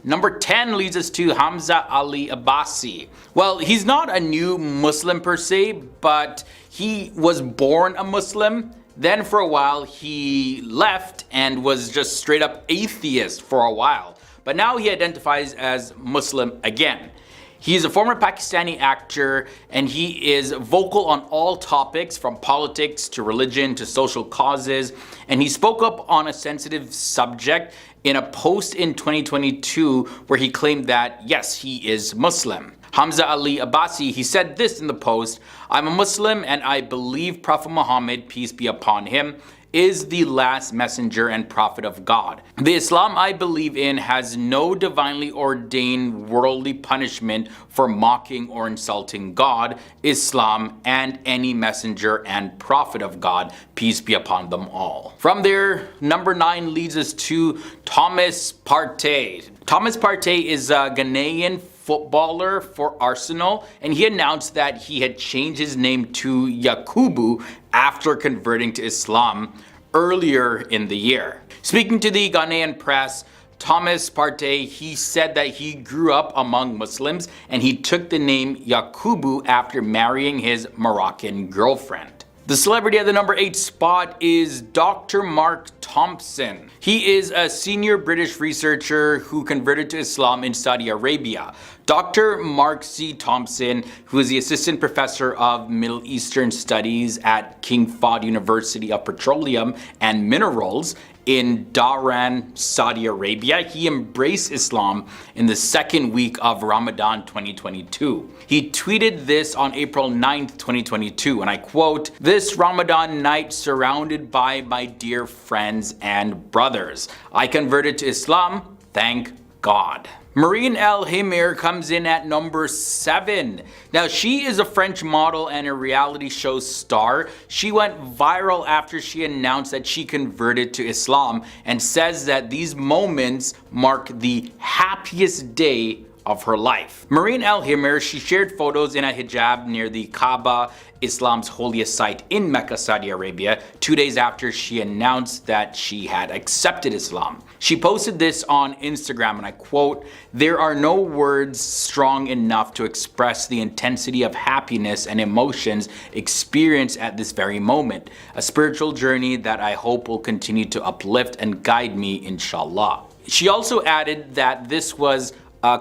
Number 10 leads us to Hamza Ali Abbasi. Well, he's not a new Muslim per se, but he was born a Muslim. Then for a while he left and was just straight up atheist for a while. But now he identifies as Muslim again. He is a former Pakistani actor and he is vocal on all topics from politics to religion to social causes. And he spoke up on a sensitive subject in a post in 2022 where he claimed that yes, he is Muslim. Hamza Ali Abbasi, he said this in the post: "I'm a Muslim and I believe Prophet Muhammad, peace be upon him, is the last messenger and prophet of God. The Islam I believe in has no divinely ordained worldly punishment for mocking or insulting God, Islam, and any messenger and prophet of God, peace be upon them all." From there, number 9 leads us to Thomas Partey. Thomas Partey is a Ghanaian footballer for Arsenal, and he announced that he had changed his name to Yakubu after converting to Islam earlier in the year. Speaking to the Ghanaian press, Thomas Partey, he said that he grew up among Muslims and he took the name Yakubu after marrying his Moroccan girlfriend. The celebrity at the number 8 spot is Dr. Mark Thompson. He is a senior British researcher who converted to Islam in Saudi Arabia. Dr. Mark C. Thompson, who is the assistant professor of Middle Eastern Studies at King Fahd University of Petroleum and Minerals in Dhahran, Saudi Arabia, he embraced Islam in the second week of Ramadan 2022. He tweeted this on April 9th, 2022, and I quote, "This Ramadan night surrounded by my dear friends and brothers. I converted to Islam, thank God." Marine El Himir comes in at number 7. Now, she is a French model and a reality show star. She went viral after she announced that she converted to Islam and says that these moments mark the happiest day of her life. Marine El Himir, she shared photos in a hijab near the Kaaba, Islam's holiest site in Mecca, Saudi Arabia, 2 days after she announced that she had accepted Islam. She posted this on Instagram, and I quote, "There are no words strong enough to express the intensity of happiness and emotions experienced at this very moment. A spiritual journey that I hope will continue to uplift and guide me, inshallah." She also added that this was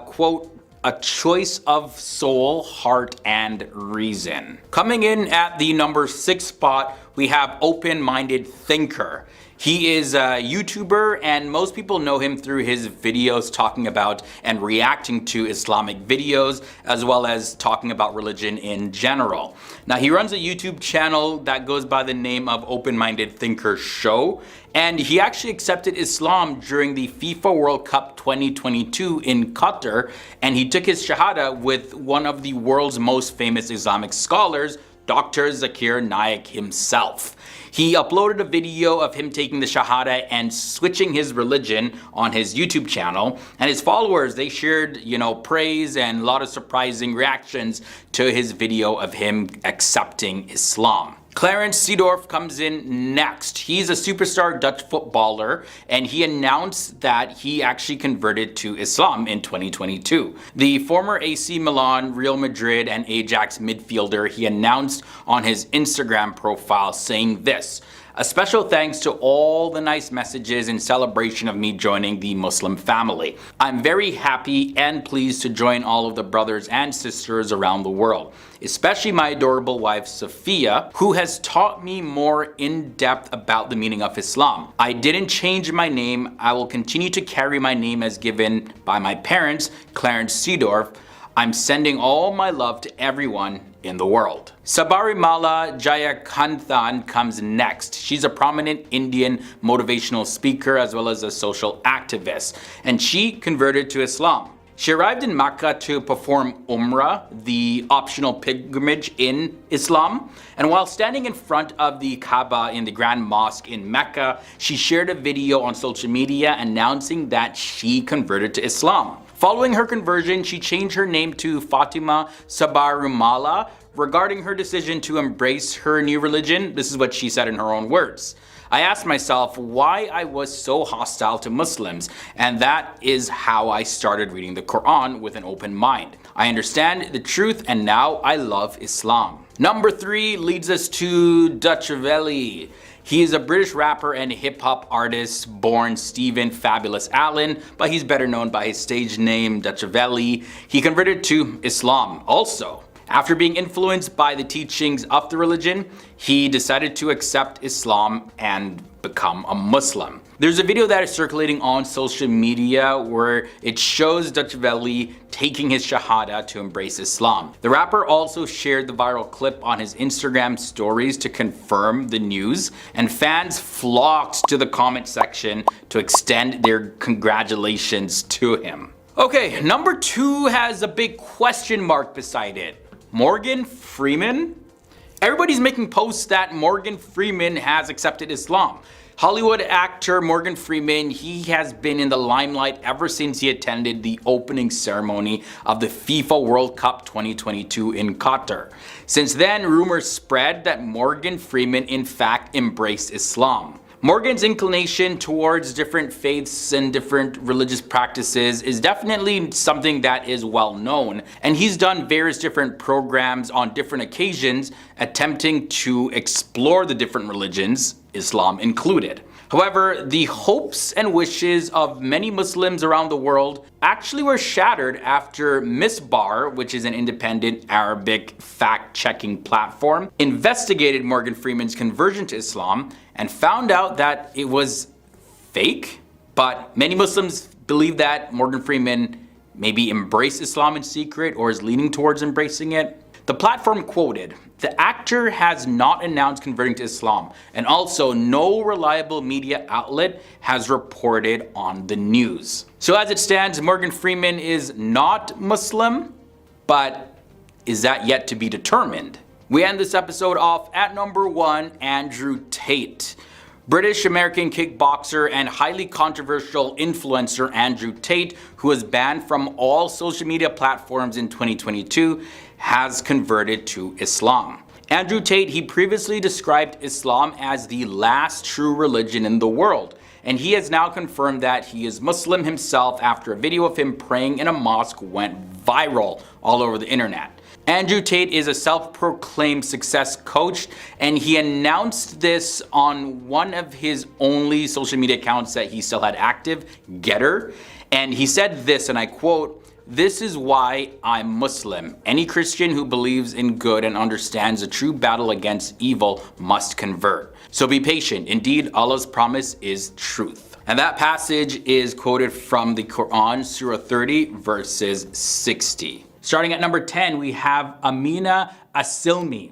quote, "a choice of soul, heart, and reason." Coming in at the number 6 spot, we have Open Minded Thinker. He is a YouTuber and most people know him through his videos talking about and reacting to Islamic videos, as well as talking about religion in general. Now, he runs a YouTube channel that goes by the name of Open Minded Thinker Show, and he actually accepted Islam during the FIFA World Cup 2022 in Qatar, and he took his Shahada with one of the world's most famous Islamic scholars, Dr. Zakir Naik himself. He uploaded a video of him taking the Shahada and switching his religion on his YouTube channel, and his followers, they shared, praise and a lot of surprising reactions to his video of him accepting Islam. Clarence Seedorf comes in next. He's a superstar Dutch footballer, and he announced that he actually converted to Islam in 2022. The former AC Milan, Real Madrid, and Ajax midfielder, he announced on his Instagram profile saying this: "A special thanks to all the nice messages in celebration of me joining the Muslim family. I'm very happy and pleased to join all of the brothers and sisters around the world, especially my adorable wife Sophia, who has taught me more in depth about the meaning of Islam. I didn't change my name. I will continue to carry my name as given by my parents, Clarence Seedorf. I'm sending all my love to everyone in the world." Sabarimala Jayakanthan comes next. She's a prominent Indian motivational speaker as well as a social activist, and she converted to Islam. She arrived in Mecca to perform Umrah, the optional pilgrimage in Islam, and while standing in front of the Kaaba in the Grand Mosque in Mecca, she shared a video on social media announcing that she converted to Islam. Following her conversion, she changed her name to Fatima Sabarimala. Regarding her decision to embrace her new religion, this is what she said in her own words: I asked myself why I was so hostile to Muslims, and that is how I started reading the Quran with an open mind. I understand the truth and now I love Islam. Number 3 leads us to Dutchavelli. He is a British rapper and hip-hop artist born Stephen Fabulous Allen, but he's better known by his stage name Dutchavelli. He converted to Islam also. After being influenced by the teachings of the religion, he decided to accept Islam and become a Muslim. There's a video that is circulating on social media where it shows Dutchavelli taking his Shahada to embrace Islam. The rapper also shared the viral clip on his Instagram stories to confirm the news, and fans flocked to the comment section to extend their congratulations to him. Okay, number 2 has a big question mark beside it. Morgan Freeman? Everybody's making posts that Morgan Freeman has accepted Islam. Hollywood actor Morgan Freeman, he has been in the limelight ever since he attended the opening ceremony of the FIFA World Cup 2022 in Qatar. Since then, rumors spread that Morgan Freeman in fact embraced Islam. Morgan's inclination towards different faiths and different religious practices is definitely something that is well known, and he's done various different programs on different occasions attempting to explore the different religions, Islam included. However, the hopes and wishes of many Muslims around the world actually were shattered after Misbar, which is an independent Arabic fact-checking platform, investigated Morgan Freeman's conversion to Islam and found out that it was fake. But many Muslims believe that Morgan Freeman maybe embraced Islam in secret or is leaning towards embracing it. The platform quoted, "The actor has not announced converting to Islam, and also no reliable media outlet has reported on the news." So as it stands, Morgan Freeman is not Muslim, but is that yet to be determined? We end this episode off at number 1, Andrew Tate. British-American kickboxer and highly controversial influencer Andrew Tate, who was banned from all social media platforms in 2022, has converted to Islam. Andrew Tate, he previously described Islam as the last true religion in the world, and he has now confirmed that he is Muslim himself after a video of him praying in a mosque went viral all over the internet. Andrew Tate is a self-proclaimed success coach, and he announced this on one of his only social media accounts that he still had active, Getter, and he said this, and I quote, "This is why I'm Muslim. Any Christian who believes in good and understands the true battle against evil must convert. So be patient. Indeed, Allah's promise is truth." And that passage is quoted from the Quran, Surah 30, verses 60. Starting at number 10, we have Amina Asilmi.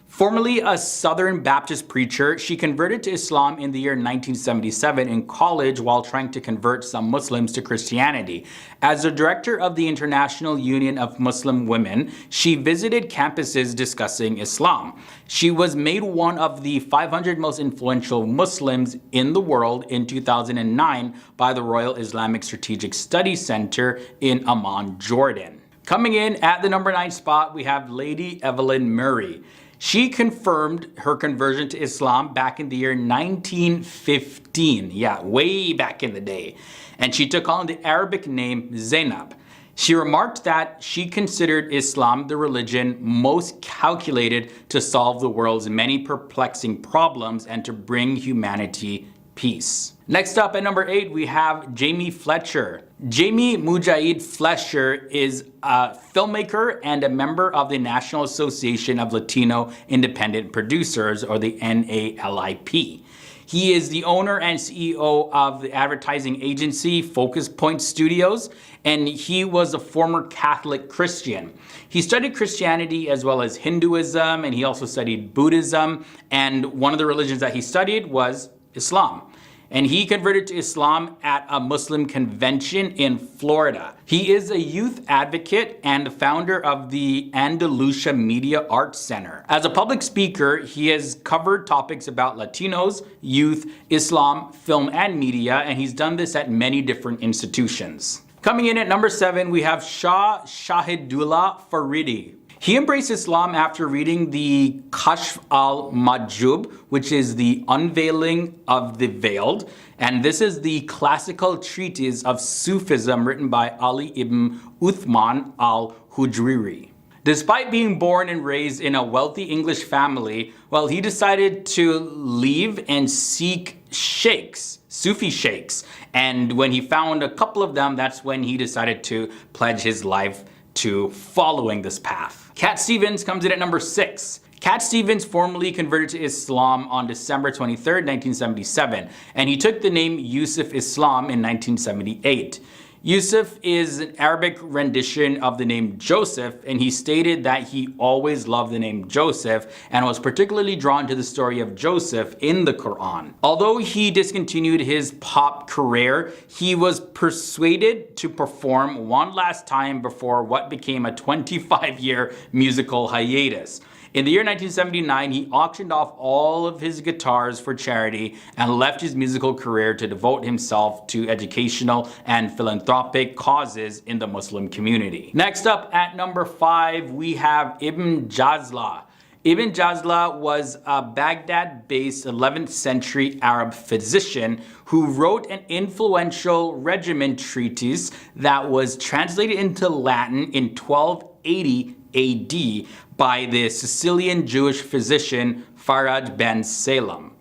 Formerly a Southern Baptist preacher, she converted to Islam in the year 1977 in college while trying to convert some Muslims to Christianity. As the director of the International Union of Muslim Women, she visited campuses discussing Islam. She was made one of the 500 most influential Muslims in the world in 2009 by the Royal Islamic Strategic Studies Center in Amman, Jordan. Coming in at the number 9 spot, we have Lady Evelyn Murray. She confirmed her conversion to Islam back in the year 1915. Yeah, way back in the day. And she took on the Arabic name Zainab. She remarked that she considered Islam the religion most calculated to solve the world's many perplexing problems and to bring humanity peace. Next up at number 8, we have Jamie Fletcher. Jamie Mujahid Fletcher is a filmmaker and a member of the National Association of Latino Independent Producers, or the NALIP. He is the owner and CEO of the advertising agency Focus Point Studios, and he was a former Catholic Christian. He studied Christianity as well as Hinduism, and he also studied Buddhism, and one of the religions that he studied was Islam. And he converted to Islam at a Muslim convention in Florida. He is a youth advocate and the founder of the Andalusia Media Arts Center. As a public speaker, he has covered topics about Latinos, youth, Islam, film, and media, and he's done this at many different institutions. Coming in at number 7, we have Shah Shahidullah Faridi. He embraced Islam after reading the Kashf al-Mahjub, which is the unveiling of the veiled. And this is the classical treatise of Sufism written by Ali ibn Uthman al-Hujwiri. Despite being born and raised in a wealthy English family, well, he decided to leave and seek sheikhs, Sufi sheikhs. And when he found a couple of them, that's when he decided to pledge his life to following this path. Cat Stevens comes in at number 6. Cat Stevens formally converted to Islam on December 23rd, 1977, and he took the name Yusuf Islam in 1978. Yusuf is an Arabic rendition of the name Joseph, and he stated that he always loved the name Joseph and was particularly drawn to the story of Joseph in the Quran. Although he discontinued his pop career, he was persuaded to perform one last time before what became a 25-year musical hiatus. In the year 1979, he auctioned off all of his guitars for charity and left his musical career to devote himself to educational and philanthropic causes in the Muslim community. Next up at number 5, we have Ibn Jazla. Ibn Jazla was a Baghdad-based 11th century Arab physician who wrote an influential regimen treatise that was translated into Latin in 1280 AD by the Sicilian Jewish physician Faraj ben Salem.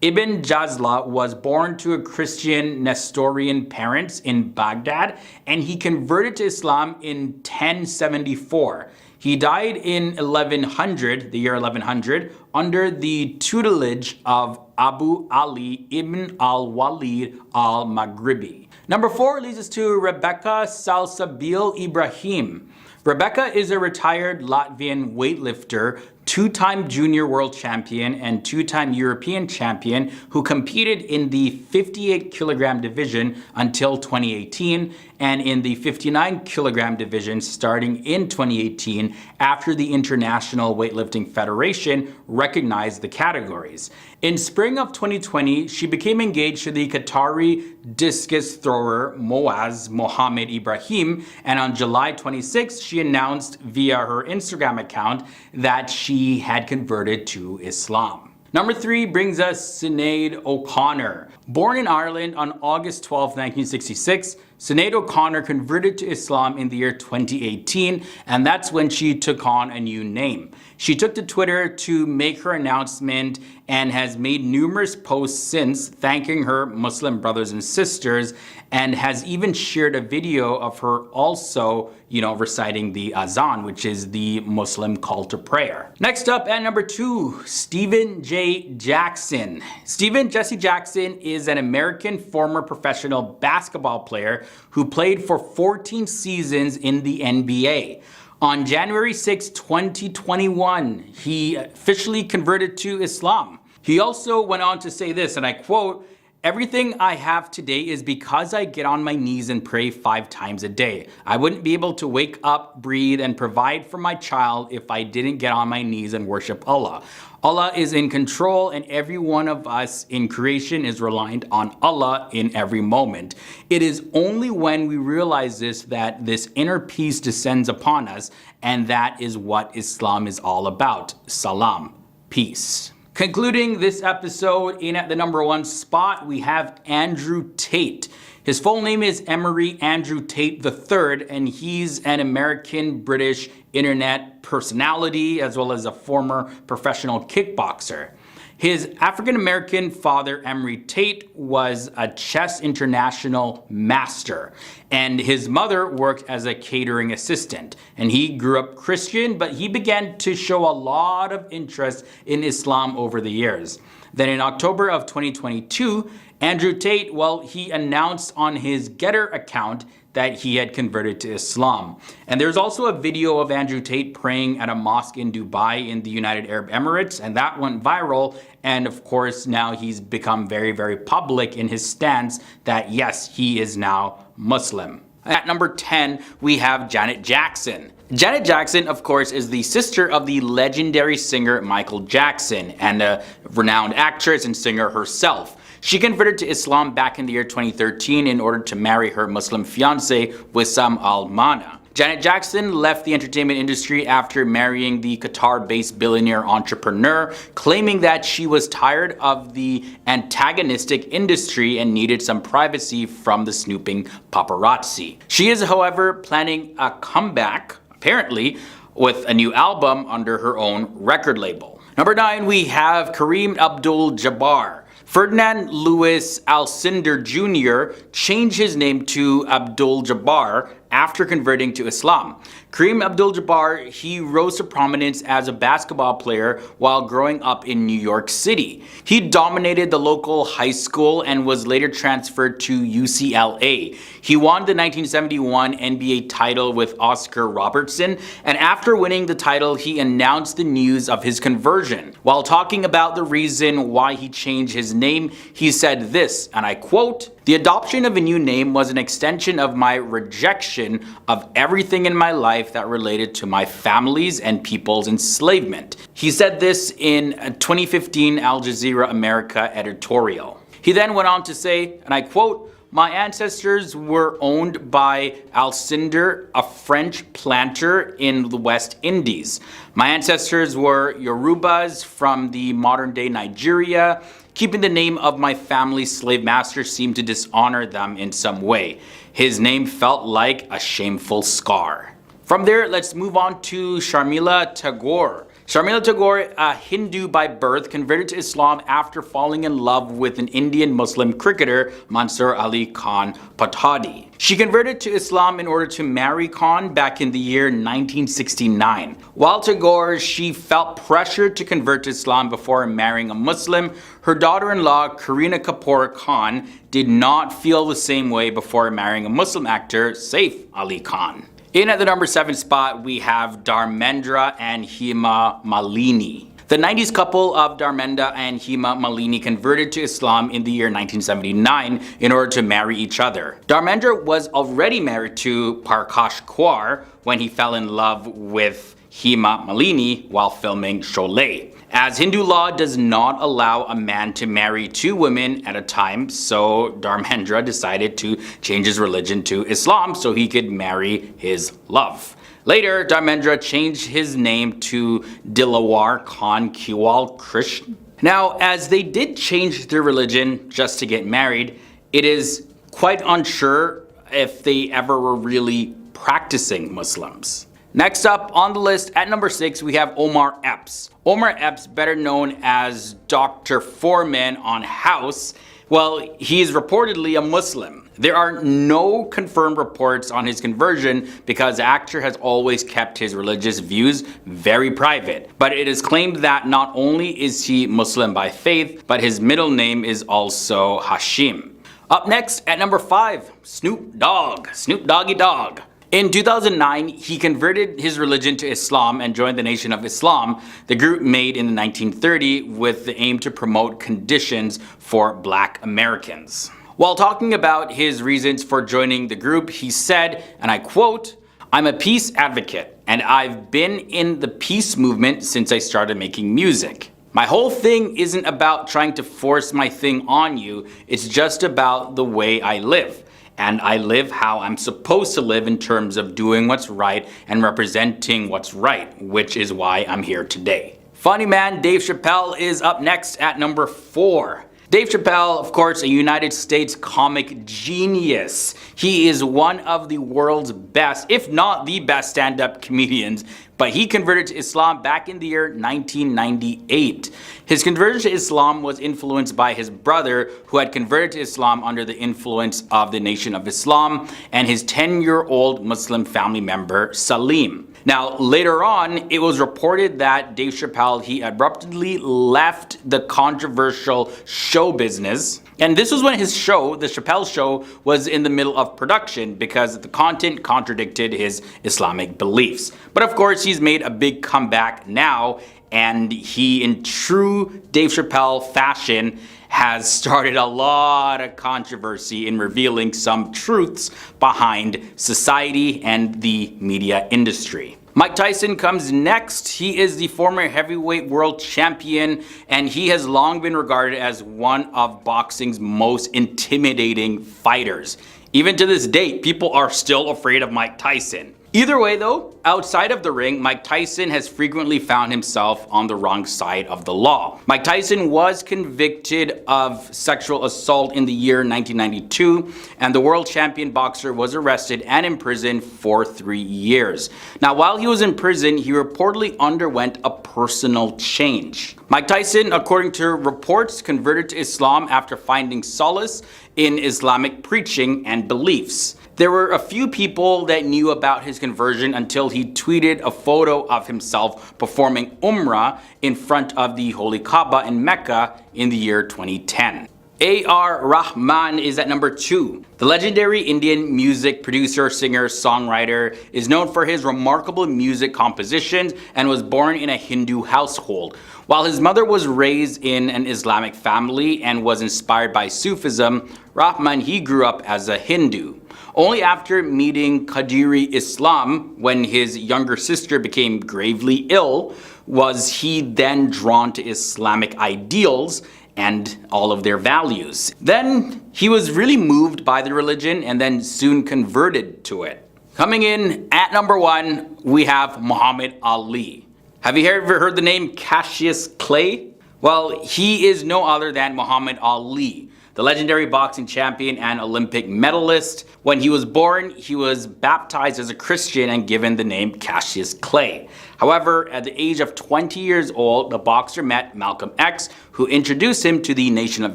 Ibn Jazla was born to a Christian Nestorian parents in Baghdad, and he converted to Islam in 1074. He died in 1100, the year 1100, under the tutelage of Abu Ali ibn al-Walid al-Maghribi. Number 4 leads us to Rebecca Salsabil Ibrahim. Rebecca is a retired Latvian weightlifter, 2-time junior world champion and 2-time European champion who competed in the 58 kilogram division until 2018 and in the 59 kilogram division starting in 2018 after the International Weightlifting Federation recognized the categories. In spring of 2020, she became engaged to the Qatari discus thrower Moaz Mohammed Ibrahim, and on July 26, she announced via her Instagram account that she had converted to Islam. Number 3 brings us Sinead O'Connor. Born in Ireland on August 12, 1966, Sinead O'Connor converted to Islam in the year 2018, and that's when she took on a new name. She took to Twitter to make her announcement and has made numerous posts since thanking her Muslim brothers and sisters, and has even shared a video of her also, reciting the Azan, which is the Muslim call to prayer. Next up at number 2, Stephen J. Jackson. Stephen Jesse Jackson is an American former professional basketball player who played for 14 seasons in the NBA. On January 6, 2021, he officially converted to Islam. He also went on to say this, and I quote, "Everything I have today is because I get on my knees and pray 5 times a day. I wouldn't be able to wake up, breathe, and provide for my child if I didn't get on my knees and worship Allah. Allah is in control, and every one of us in creation is reliant on Allah in every moment. It is only when we realize this that this inner peace descends upon us, and that is what Islam is all about. Salam, peace." Concluding this episode, in at the number 1 spot, we have Andrew Tate. His full name is Emery Andrew Tate III, and he's an American-British internet personality as well as a former professional kickboxer. His African-American father, Emery Tate, was a chess international master, and his mother worked as a catering assistant. And he grew up Christian, but he began to show a lot of interest in Islam over the years. Then in October of 2022, Andrew Tate, he announced on his Getter account that he had converted to Islam. And there's also a video of Andrew Tate praying at a mosque in Dubai in the United Arab Emirates, and that went viral. And of course, now he's become very, very public in his stance that yes, he is now Muslim. At number 10, we have Janet Jackson. Janet Jackson, of course, is the sister of the legendary singer Michael Jackson and a renowned actress and singer herself. She converted to Islam back in the year 2013 in order to marry her Muslim fiancé Wissam Al-Mana. Janet Jackson left the entertainment industry after marrying the Qatar-based billionaire entrepreneur, claiming that she was tired of the antagonistic industry and needed some privacy from the snooping paparazzi. She is, however, planning a comeback, apparently, with a new album under her own record label. Number 9, we have Kareem Abdul-Jabbar. Ferdinand Louis Alcindor Jr. changed his name to Abdul-Jabbar after converting to Islam. Kareem Abdul-Jabbar, he rose to prominence as a basketball player while growing up in New York City. He dominated the local high school and was later transferred to UCLA. He won the 1971 NBA title with Oscar Robertson, and after winning the title, he announced the news of his conversion. While talking about the reason why he changed his name, he said this, and I quote, "The adoption of a new name was an extension of my rejection of everything in my life that related to my family's and people's enslavement." He said this in a 2015 Al Jazeera America editorial. He then went on to say, and I quote, "My ancestors were owned by Alcindor, a French planter in the West Indies. My ancestors were Yorubas from the modern-day Nigeria. Keeping the name of my family's slave master seemed to dishonor them in some way. His name felt like a shameful scar." From there, let's move on to Sharmila Tagore. Sharmila Tagore, a Hindu by birth, converted to Islam after falling in love with an Indian Muslim cricketer, Mansur Ali Khan Patadi. She converted to Islam in order to marry Khan back in the year 1969. While Tagore, she felt pressured to convert to Islam before marrying a Muslim, her daughter-in-law, Kareena Kapoor Khan, did not feel the same way before marrying a Muslim actor, Saif Ali Khan. In at the number 7 spot, we have Dharmendra and Hema Malini. The 90s couple of Dharmendra and Hema Malini converted to Islam in the year 1979 in order to marry each other. Dharmendra was already married to Prakash Kaur when he fell in love with Hema Malini while filming Sholay. As Hindu law does not allow a man to marry 2 women at a time, so Dharmendra decided to change his religion to Islam so he could marry his love. Later, Dharmendra changed his name to Dilawar Khan Kiwal Krishna. Now, as they did change their religion just to get married, it is quite unsure if they ever were really practicing Muslims. Next up on the list at number 6, we have Omar Epps. Omar Epps, better known as Dr. Foreman on House, well, he is reportedly a Muslim. There are no confirmed reports on his conversion because the actor has always kept his religious views very private. But it is claimed that not only is he Muslim by faith, but his middle name is also Hashim. Up next at number 5, Snoop Dogg. Snoop Doggy Dogg. In 2009, he converted his religion to Islam and joined the Nation of Islam, the group made in 1930 with the aim to promote conditions for Black Americans. While talking about his reasons for joining the group, he said, and I quote, "I'm a peace advocate, and I've been in the peace movement since I started making music. My whole thing isn't about trying to force my thing on you, it's just about the way I live. And I live how I'm supposed to live in terms of doing what's right and representing what's right, which is why I'm here today." Funny man Dave Chappelle is up next at number 4. Dave Chappelle, of course, a United States comic genius. He is one of the world's best, if not the best, stand-up comedians, but he converted to Islam back in the year 1998. His conversion to Islam was influenced by his brother, who had converted to Islam under the influence of the Nation of Islam, and his 10-year-old Muslim family member, Salim. Now, later on, it was reported that Dave Chappelle, he abruptly left the controversial show business. And this was when his show, The Chappelle Show, was in the middle of production because the content contradicted his Islamic beliefs. But of course, he's made a big comeback now, and he, in true Dave Chappelle fashion, has started a lot of controversy in revealing some truths behind society and the media industry. Mike Tyson comes next. He is the former heavyweight world champion, and he has long been regarded as one of boxing's most intimidating fighters. Even to this date, people are still afraid of Mike Tyson. Either way though, outside of the ring, Mike Tyson has frequently found himself on the wrong side of the law. Mike Tyson was convicted of sexual assault in the year 1992, and the world champion boxer was arrested and imprisoned for 3 years. Now, while he was in prison, he reportedly underwent a personal change. Mike Tyson, according to reports, converted to Islam after finding solace in Islamic preaching and beliefs. There were a few people that knew about his conversion until he tweeted a photo of himself performing Umrah in front of the Holy Kaaba in Mecca in the year 2010. A.R. Rahman is at number 2. The legendary Indian music producer, singer, songwriter is known for his remarkable music compositions and was born in a Hindu household. While his mother was raised in an Islamic family and was inspired by Sufism, Rahman he grew up as a Hindu. Only after meeting Qadiri Islam, when his younger sister became gravely ill, was he then drawn to Islamic ideals and all of their values. Then he was really moved by the religion and then soon converted to it. Coming in at number 1, we have Muhammad Ali. Have you ever heard the name Cassius Clay? Well, he is no other than Muhammad Ali, the legendary boxing champion and Olympic medalist. When he was born, he was baptized as a Christian and given the name Cassius Clay. However, at the age of 20 years old, the boxer met Malcolm X, who introduced him to the Nation of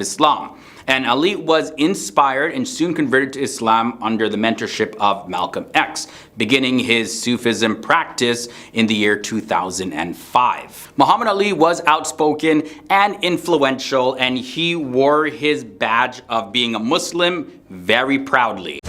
Islam. And Ali was inspired and soon converted to Islam under the mentorship of Malcolm X, beginning his Sufism practice in the year 2005. Muhammad Ali was outspoken and influential, and he wore his badge of being a Muslim very proudly.